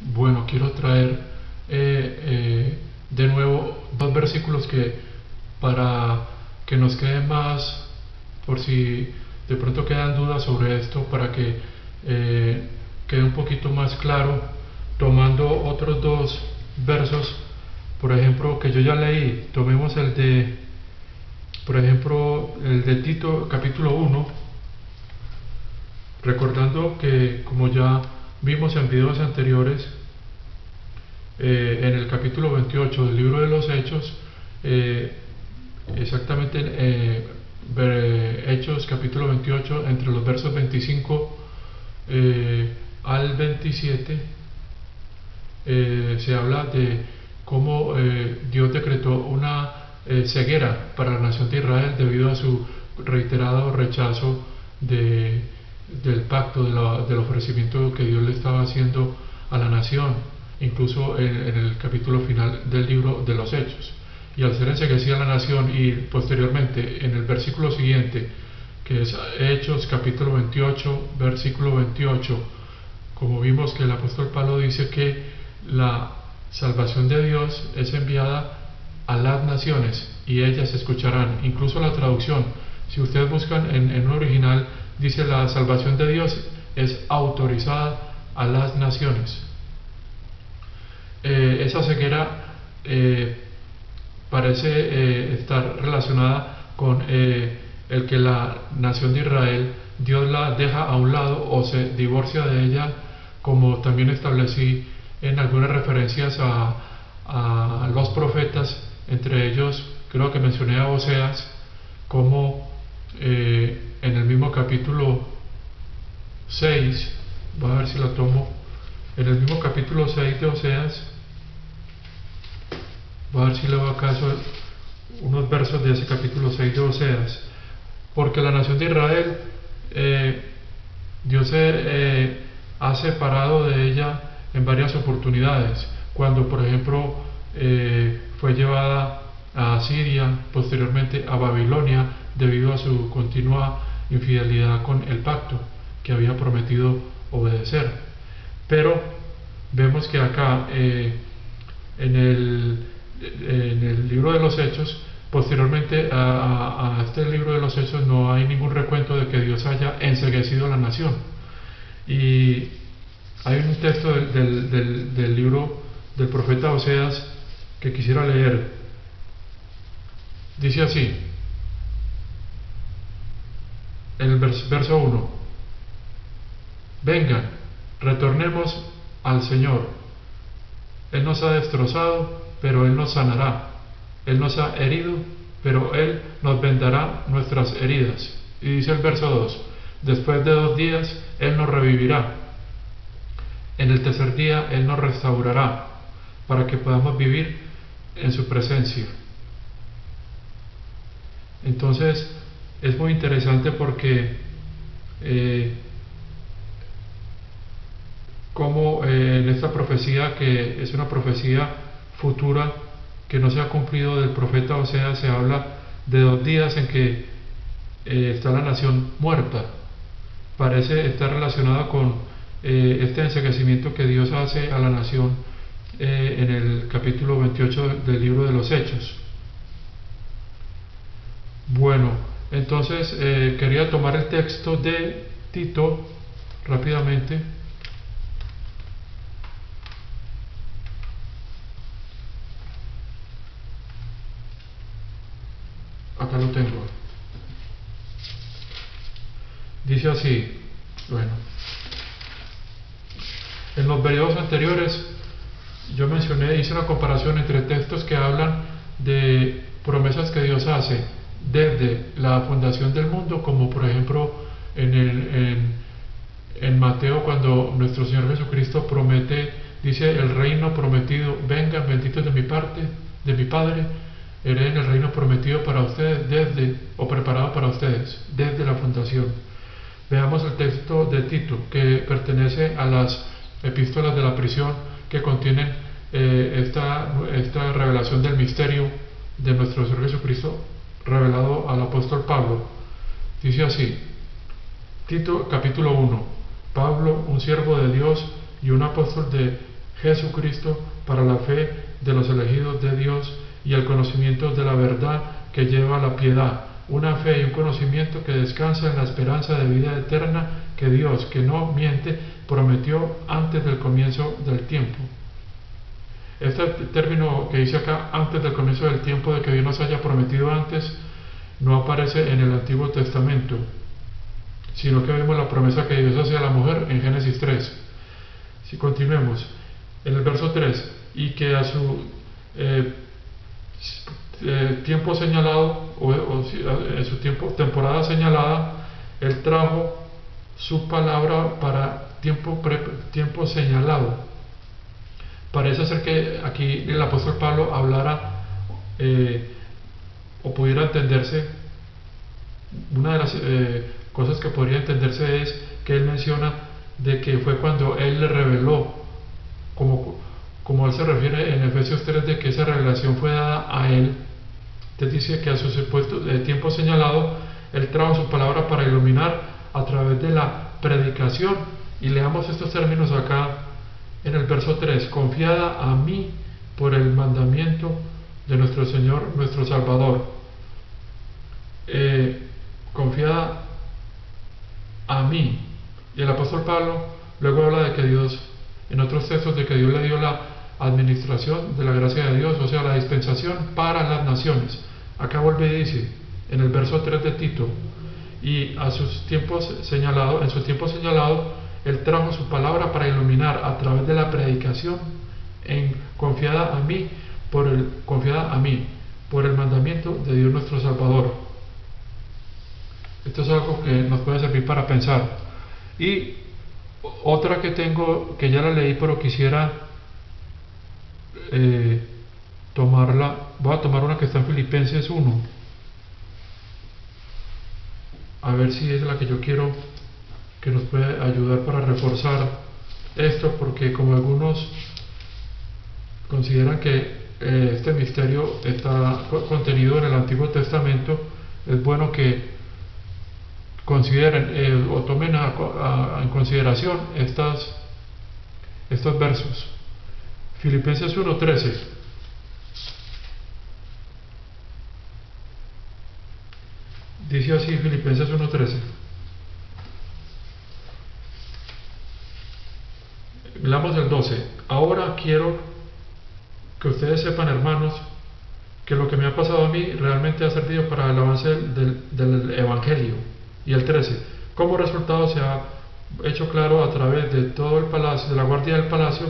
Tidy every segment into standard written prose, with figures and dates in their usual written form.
Bueno, quiero traer de nuevo dos versículos que para que nos quede más, por si de pronto quedan dudas sobre esto, para que quede un poquito más claro, tomando otros dos versos, por ejemplo, que yo ya leí. Tomemos el de, por ejemplo, el de Tito capítulo 1, recordando que, como ya vimos en videos anteriores, en el capítulo 28 del libro de los Hechos, exactamente Hechos capítulo 28, entre los versos 25 al 27, se habla de cómo Dios decretó una ceguera para la nación de Israel debido a su reiterado rechazo del pacto, del ofrecimiento que Dios le estaba haciendo a la nación, incluso en el capítulo final del libro de los Hechos. Y al ser enseguecida la nación, y posteriormente en el versículo siguiente, que es Hechos capítulo 28, versículo 28, como vimos que el apóstol Pablo dice que la salvación de Dios es enviada a las naciones y ellas escucharán. Incluso la traducción, si ustedes buscan en un original, dice la salvación de Dios es autorizada a las naciones. Esa ceguera parece estar relacionada con el que la nación de Israel, Dios la deja a un lado o se divorcia de ella, como también establecí en algunas referencias a los profetas, entre ellos creo que mencioné a Oseas, como en el mismo capítulo 6, voy a ver si la tomo, en el mismo capítulo 6 de Oseas, voy a ver si le hago caso unos versos de ese capítulo 6 de Oseas, porque la nación de Israel, Dios se ha separado de ella en varias oportunidades, cuando por ejemplo fue llevada a Asiria, posteriormente a Babilonia, debido a su continua infidelidad con el pacto que había prometido obedecer. Pero vemos que acá en el libro de los Hechos, posteriormente a este libro de los Hechos, no hay ningún recuento de que Dios haya enceguecido a la nación. Y hay un texto del libro del profeta Oseas que quisiera leer. Dice así, en el verso 1: vengan, retornemos al Señor. Él nos ha destrozado, pero Él nos sanará. Él nos ha herido, pero Él nos vendará nuestras heridas. Y dice el verso 2: después de 2 días Él nos revivirá. En el tercer día Él nos restaurará, para que podamos vivir en su presencia. Entonces es muy interesante porque como en esta profecía, que es una profecía futura que no se ha cumplido del profeta Oseas, se habla de 2 días en que está la nación muerta. Parece estar relacionado con este enceguecimiento que Dios hace a la nación en el capítulo 28 del libro de los Hechos. Bueno, entonces quería tomar el texto de Tito rápidamente. Acá lo tengo. Dice así, bueno, en los periodos anteriores yo hice una comparación entre textos que hablan de promesas que Dios hace desde la fundación del mundo, como por ejemplo en Mateo, cuando nuestro Señor Jesucristo promete, dice: el reino prometido, vengan benditos de mi parte, de mi Padre, hereden el reino prometido para ustedes o preparado para ustedes desde la fundación. Veamos el texto de Tito, que pertenece a las epístolas de la prisión, que contienen esta revelación del misterio de nuestro Señor Jesucristo revelado al apóstol Pablo. Dice así, Tito capítulo 1: Pablo, un siervo de Dios y un apóstol de Jesucristo, para la fe de los elegidos de Dios y el conocimiento de la verdad que lleva a la piedad, una fe y un conocimiento que descansa en la esperanza de vida eterna que Dios, que no miente, prometió antes del comienzo del tiempo. Este término que dice acá, antes del comienzo del tiempo, de que Dios nos haya prometido antes, no aparece en el Antiguo Testamento, sino que vemos la promesa que Dios hace a la mujer en Génesis 3. Si continuemos, en el verso 3, y que a su tiempo señalado, en su temporada señalada, Él trajo su palabra para tiempo señalado. Parece ser que aquí el apóstol Pablo hablara o pudiera entenderse, una de las cosas que podría entenderse es que él menciona de que fue cuando él le reveló, como él se refiere en Efesios 3, de que esa revelación fue dada a él. Entonces dice que a su supuesto tiempo señalado, él trajo su palabra para iluminar a través de la predicación. Y leamos estos términos acá en el verso 3, confiada a mí por el mandamiento de nuestro Señor, nuestro Salvador. Confiada a mí. Y el apóstol Pablo luego habla de que Dios, en otros textos, de que Dios le dio la administración de la gracia de Dios, o sea, la dispensación para las naciones. Acá vuelve y dice, en el verso 3 de Tito, y a sus tiempos señalados, en su tiempo señalado, Él trajo su palabra para iluminar a través de la predicación, confiada a mí por el mandamiento de Dios nuestro Salvador. Esto es algo que nos puede servir para pensar. Y otra que tengo, que ya la leí, pero quisiera tomarla. Voy a tomar una que está en Filipenses 1, a ver si es la que yo quiero, que nos puede ayudar para reforzar esto, porque como algunos consideran que este misterio está contenido en el Antiguo Testamento, es bueno que consideren o tomen en consideración estos versos. Filipenses 1:13 dice así, Filipenses 1:13. Leamos el 12. Ahora quiero que ustedes sepan, hermanos, que lo que me ha pasado a mí realmente ha servido para el avance del Evangelio. Y el 13, como resultado se ha hecho claro a través de todo el palacio, de la guardia del palacio,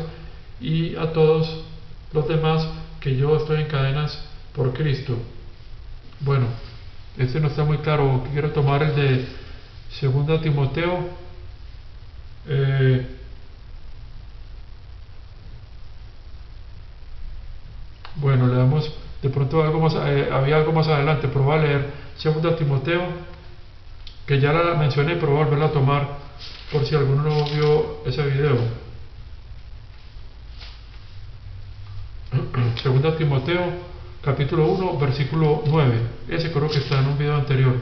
y a todos los demás, que yo estoy en cadenas por Cristo. Bueno, este no está muy claro. Quiero tomar el de 2 Timoteo. Bueno, le damos de pronto algo más, había algo más adelante, pero voy a leer 2 Timoteo, que ya la mencioné, pero voy a volverla a tomar por si alguno no vio ese video. 2 Timoteo, capítulo 1, versículo 9. Ese creo que está en un video anterior.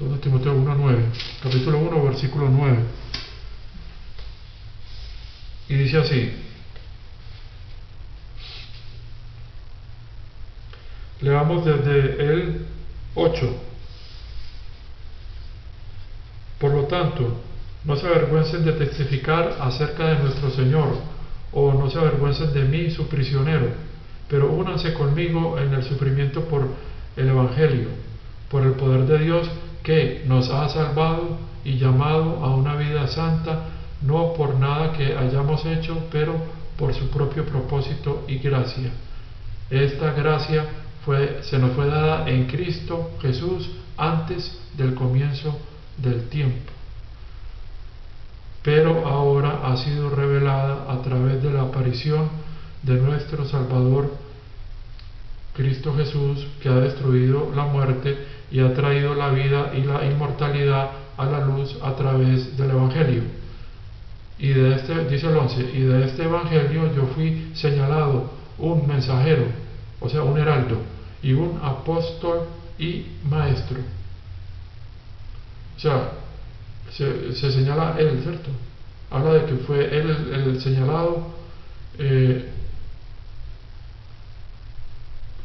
2 Timoteo 1:9, capítulo 1, versículo 9. Y dice así: leamos desde el 8. Por lo tanto, no se avergüencen de testificar acerca de nuestro Señor, o no se avergüencen de mí, su prisionero, pero únanse conmigo en el sufrimiento por el Evangelio, por el poder de Dios, que nos ha salvado y llamado a una vida santa, no por nada que hayamos hecho, pero por su propio propósito y gracia. Esta gracia se nos fue dada en Cristo Jesús antes del comienzo del tiempo, pero ahora ha sido revelada a través de la aparición de nuestro Salvador Cristo Jesús, que ha destruido la muerte y ha traído la vida y la inmortalidad a la luz a través del Evangelio. Y de este, dice el 11, y de este Evangelio yo fui señalado un mensajero, o sea, un heraldo, y un apóstol y maestro. O sea, se señala él, ¿cierto? Habla de que fue él el señalado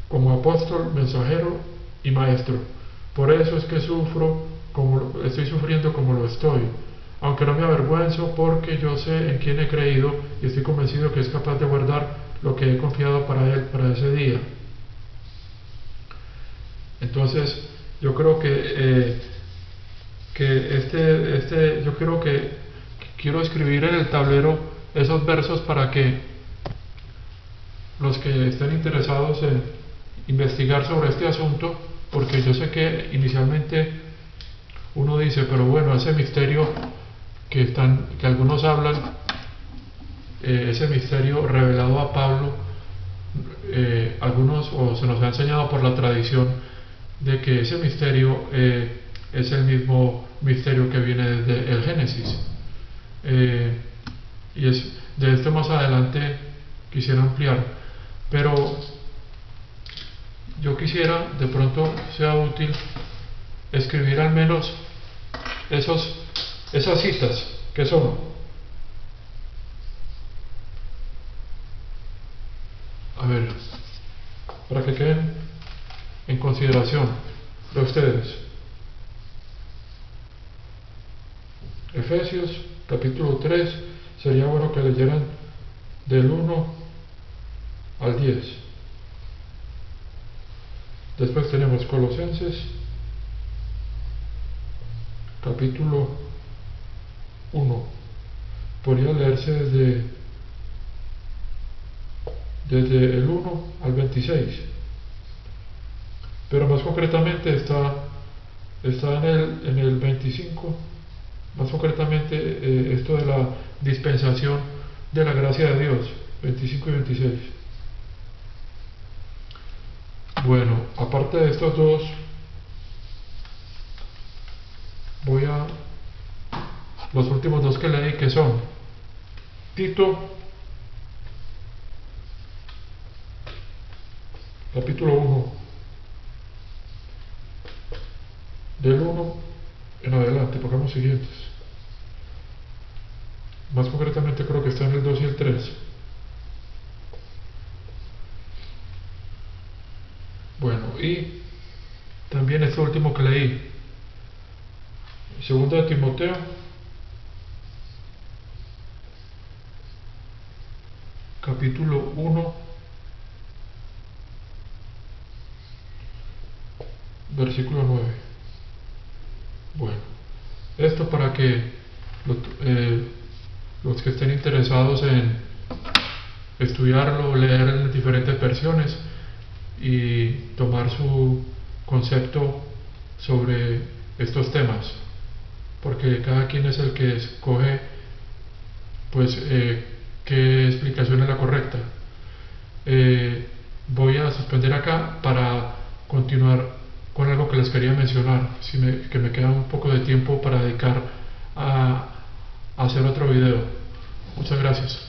como apóstol, mensajero y maestro. Por eso es que estoy sufriendo como lo estoy, aunque no me avergüenzo, porque yo sé en quién he creído y estoy convencido que es capaz de guardar lo que he confiado para él, para ese día. Entonces, yo creo quiero escribir en el tablero esos versos para que los que estén interesados en investigar sobre este asunto, porque yo sé que inicialmente uno dice, pero bueno, ese misterio que algunos hablan, ese misterio revelado a Pablo, algunos o se nos ha enseñado por la tradición de que ese misterio es el mismo misterio que viene desde el Génesis, y de esto más adelante quisiera ampliar, pero yo quisiera, de pronto sea útil escribir al menos esas citas que son, a ver, para que queden en consideración de ustedes. Efesios capítulo 3, sería bueno que leyeran del 1 al 10. Después tenemos Colosenses capítulo 1. Podría leerse desde el 1 al 26. Pero más concretamente está en el 25, más concretamente esto de la dispensación de la gracia de Dios, 25 y 26. Bueno, aparte de estos dos, voy a los últimos dos que leí, que son Tito capítulo 1, del 1 en adelante, pongamos siguientes. Más concretamente creo que está en el 2 y el 3. Bueno, y también este último que leí, segundo de Timoteo capítulo 1, versículo 9. Bueno, esto para que los que estén interesados en estudiarlo, leer en diferentes versiones y tomar su concepto sobre estos temas, porque cada quien es el que escoge pues qué explicación es la correcta. Voy a suspender acá para continuar con algo que les quería mencionar, que me queda un poco de tiempo para dedicar a hacer otro video. Muchas gracias.